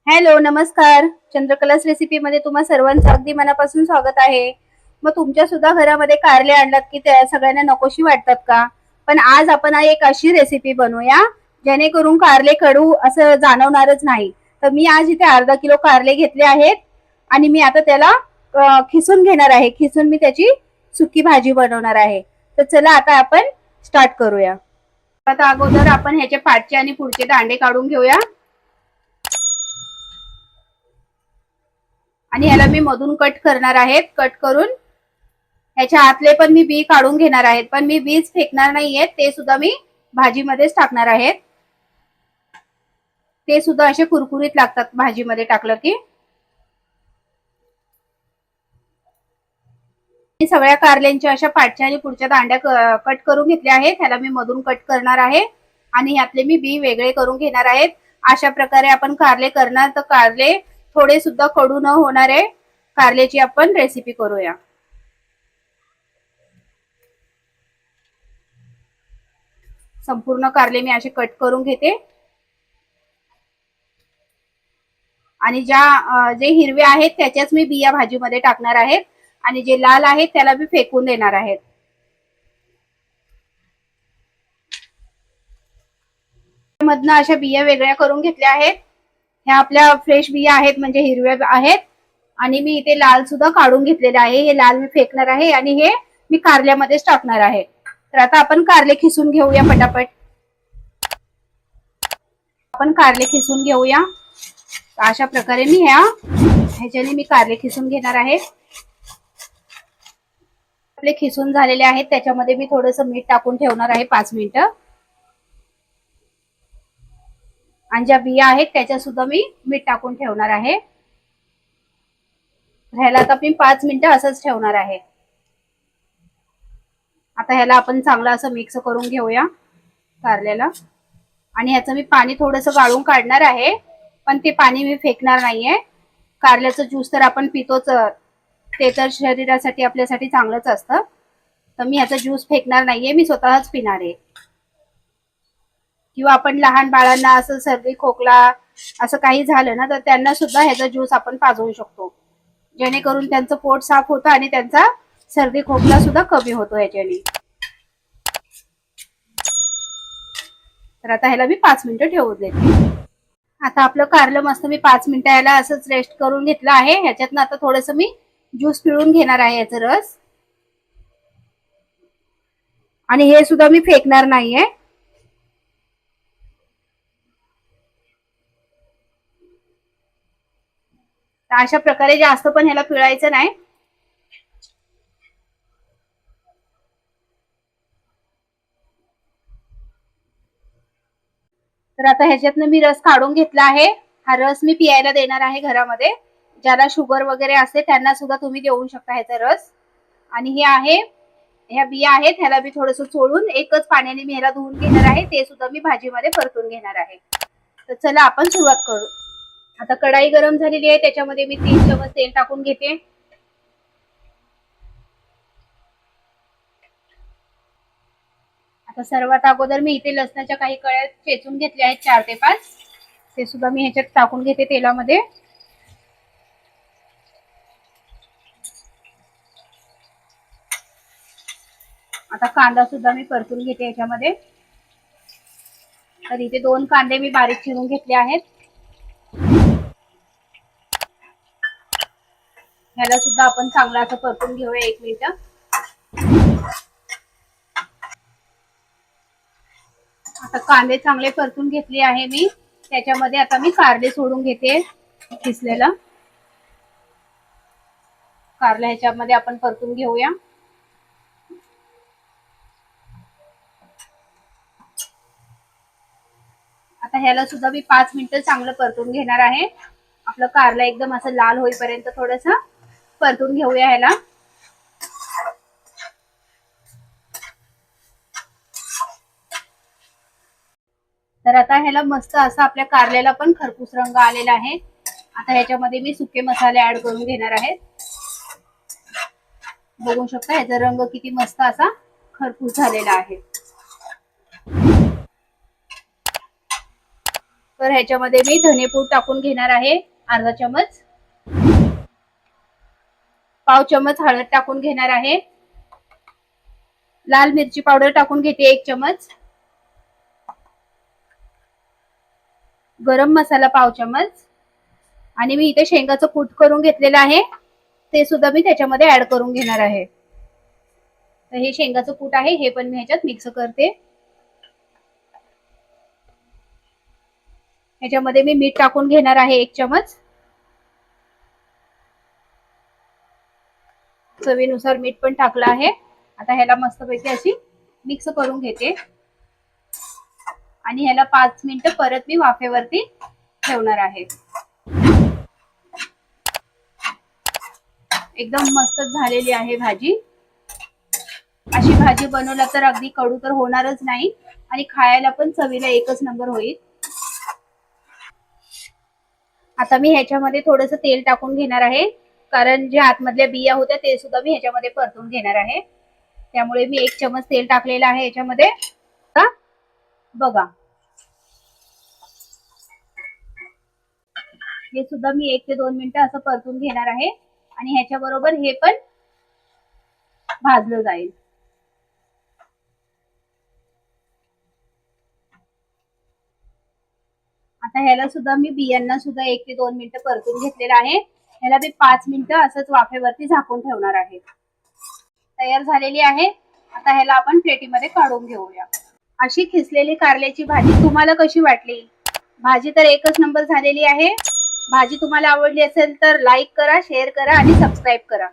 Hello, नमस्कार. चंद्रकलास recipe मध्ये तुम्हा सर्वांचं अगदी मनापासून स्वागत आहे. मग तुमच्या सुद्धा घरामध्ये कारले आणलात की त्या सगळ्यांना नकोशी वाटतात का? पण आज आपण एक अशी रेसिपी बनवूया जेणेकरून कारले कडू असं जाणवणारच नाही. तर मी आज इथे अर्धा किलो कारले घेतले आहेत आणि मी आता त्याला खिसून घेणार आहे. खिसून मी त्याची सुकी भाजी बनवणार आहे. तर चला आता आपण स्टार्ट करूया. आता अगोदर आपण ह्याचे पाठचे आणि पुढचे दांडे काढून घेऊया. आणि ह्याला मी मधून कट करणार आहे. कट करून ह्याच्या आतले पण मी बी काढून घेणार आहेत. पण मी बीज फेकणार नाहीये, ते सुद्धा मी भाजीमध्येच टाकणार आहेत. ते सुद्धा असे कुरकुरीत लागतात भाजीमध्ये टाकलं की. मी सगळ्या कारल्यांच्या अशा पाठच्या आणि पुढच्या दांड्या कट करून घेतल्या आहेत. ह्याला मी मधून कट करणार आहे आणि ह्यातले मी बी वेगळे करून घेणार आहेत. अशा प्रकारे आपण कारले करणार तर कारले थोडे सुद्धा कडू न होणारे कारल्याची आपण रेसिपी करूया. संपूर्ण कारले मी असे कट करून घेते आणि जे हिरवे आहेत त्याच्याच मी बिया भाजीमध्ये टाकणार आहेत आणि जे लाल आहेत त्याला मी फेकून देणार आहेत. मधनं अशा बिया वेगळ्या करून घेतल्या आहेत. ह्या आपल्या फ्रेश बिया आहेत, म्हणजे हिरव्या आहेत. आणि मी इथे लाल सुद्धा काढून घेतलेले आहे. हे लाल मी फेकणार आहे आणि हे मी कारल्यामध्येच टाकणार आहे. तर आता आपण कारले खिसून घेऊया पटापट. आपण कारले खिसून घेऊया. अशा प्रकारे मी ह्याच्याने मी कारले खिसून घेणार आहे. आपले खिसून झालेले आहेत त्याच्यामध्ये मी थोडंसं मीठ टाकून ठेवणार आहे 5 मिनिटं. आणि ज्या बिया आहेत त्याच्या सुद्धा मी मीठ टाकून ठेवणार आहे. ह्याला आता मी 5 मिनिटं असंच ठेवणार आहे. आता ह्याला आपण चांगलं असं मिक्स करून घेऊया कारल्याला. आणि ह्याचं मी पाणी थोडंसं गाळून काढणार आहे, पण ते पाणी मी फेकणार नाहीये. कारल्याचं ज्यूस तर आपण पितोच, ते तर शरीरासाठी आपल्यासाठी चांगलंच असतं. तर मी ह्याचा ज्यूस फेकणार नाहीये, मी स्वतःच पिणार आहे. किंवा आपण लहान बाळांना असं सर्दी खोकला असं काही झालं ना तर त्यांना सुद्धा ह्याचा ज्यूस आपण पाजवू शकतो, जेणेकरून त्यांचं पोट साफ होतं आणि त्यांचा सर्दी खोकला सुद्धा कमी होतो ह्याच्याने. तर आता ह्याला मी 5 मिनिटं ठेवून देते. आता आपलं कारलं मस्त मी 5 मिनिटं याला असंच रेस्ट करून घेतलं आहे. ह्याच्यातनं आता थोडंसं मी ज्यूस पिळून घेणार आहे, याचा रस. आणि हे सुद्धा मी फेकणार नाहीये. तर अशा प्रकारे जास्त पण ह्याला पिळायचं नाही. तर आता ह्याच्यातनं मी रस काढून घेतला आहे. हा रस मी पियायला देणार आहे घरामध्ये. ज्याला शुगर वगैरे असते त्यांना सुद्धा तुम्ही देऊ शकता ह्याचा रस. आणि हे आहे, ह्या बिया आहेत, ह्याला मी थोडंसं चोळून एकच पाण्याने मी ह्याला धुवून घेणार आहे. ते सुद्धा मी भाजीमध्ये परतून घेणार आहे. तर चला आपण सुरुवात करू. आता कढाई गरम झालेली आहे, त्याच्यामध्ये मी 3 चमच तेल टाकून घेते. आता सर्वात अगोदर मी इथे लसणाच्या काही कळ्या चेचून घेतल्या आहेत, 4 ते 5. ते सुद्धा मी ह्याच्यात टाकून घेते तेलामध्ये. आता कांदा सुद्धा मी परतून घेते ह्याच्यामध्ये. तर इथे 2 कांदे मी बारीक चिरून घेतले आहेत. ह्याला सुद्धा आपण चांगलं असं परतून घेऊया 1 मिनिट. आता कांदे चांगले परतून घेतले आहे मी. त्याच्यामध्ये आता मी कारले सोडून घेते किसलेला. कारले ह्याच्यामध्ये आपण परतून घेऊया. आता ह्याला सुद्धा मी 5 मिनिटं चांगलं परतून घेणार आहे. आपलं कारला एकदम असं लाल होईपर्यंत थोडंसं परतून घेऊया ह्याला. तर आता ह्याला मस्त असं आपल्या कारल्याला पण खरपूस रंग आलेला आहे. आता ह्याच्यामध्ये मी सुके मसाले ऍड करून घेणार आहे. बघू शकता ह्याचा रंग किती मस्त असा खरपूस झालेला आहे. तर ह्याच्यामध्ये मी धनेपूड टाकून घेणार आहे अर्धा चमच, पाव चमच हळद टाकून घेणार आहे, लाल मिरची पावडर टाकून घेते 1 चमच, गरम मसाला पाव चमच, आणि मी इथे शेंगाचं कूट करून घेतलेलं आहे ते सुद्धा मी त्याच्यामध्ये ऍड करून घेणार आहे. तर हे शेंगाचं कूट आहे हे पण मी ह्याच्यात मिक्स करते. ह्याच्यामध्ये मी मीठ टाकून घेणार आहे 1 चमच, चवीनुसार मीठ पण टाकलं आहे. आता ह्याला मस्तपैकी अशी मिक्स करून घेते आणि ह्याला 5 मिनिटं परत मी वाफेवरती ठेवणार आहे. एकदम मस्त झालेली आहे भाजी. अशी भाजी बनवला तर अगदी कडू तर होणारच नाही आणि खायला पण चवीला एकच नंबर होईल. आता मी ह्याच्यामध्ये थोडंसं तेल टाकून घेणार आहे, कारण जे आतमधल्या बिया होत्या ते सुद्धा मी ह्याच्यामध्ये परतून घेणार आहे. त्यामुळे मी 1 चमच तेल टाकलेलं आहे ह्याच्यामध्ये. बघा, हे सुद्धा मी 1 ते 2 मिनिटं असं परतून घेणार आहे आणि ह्याच्या बरोबर हे पण भाजलं जाईल. आता ह्याला सुद्धा मी बियांना सुद्धा 1 ते 2 मिनिटं परतून घेतलेलं आहे. ह्याला मी 5 मिनिटं असंच वाफेवरती झाकून ठेवणार आहे. तयार झालेली आहे. आता ह्याला आपण प्लेटीमध्ये काढून घेऊया. अशी खिसलेली कारल्याची भाजी तुम्हाला कशी वाटली? भाजी तर एकच नंबर झालेली आहे. भाजी तुम्हाला आवडली असेल तर लाईक करा, शेअर करा आणि सबस्क्राईब करा.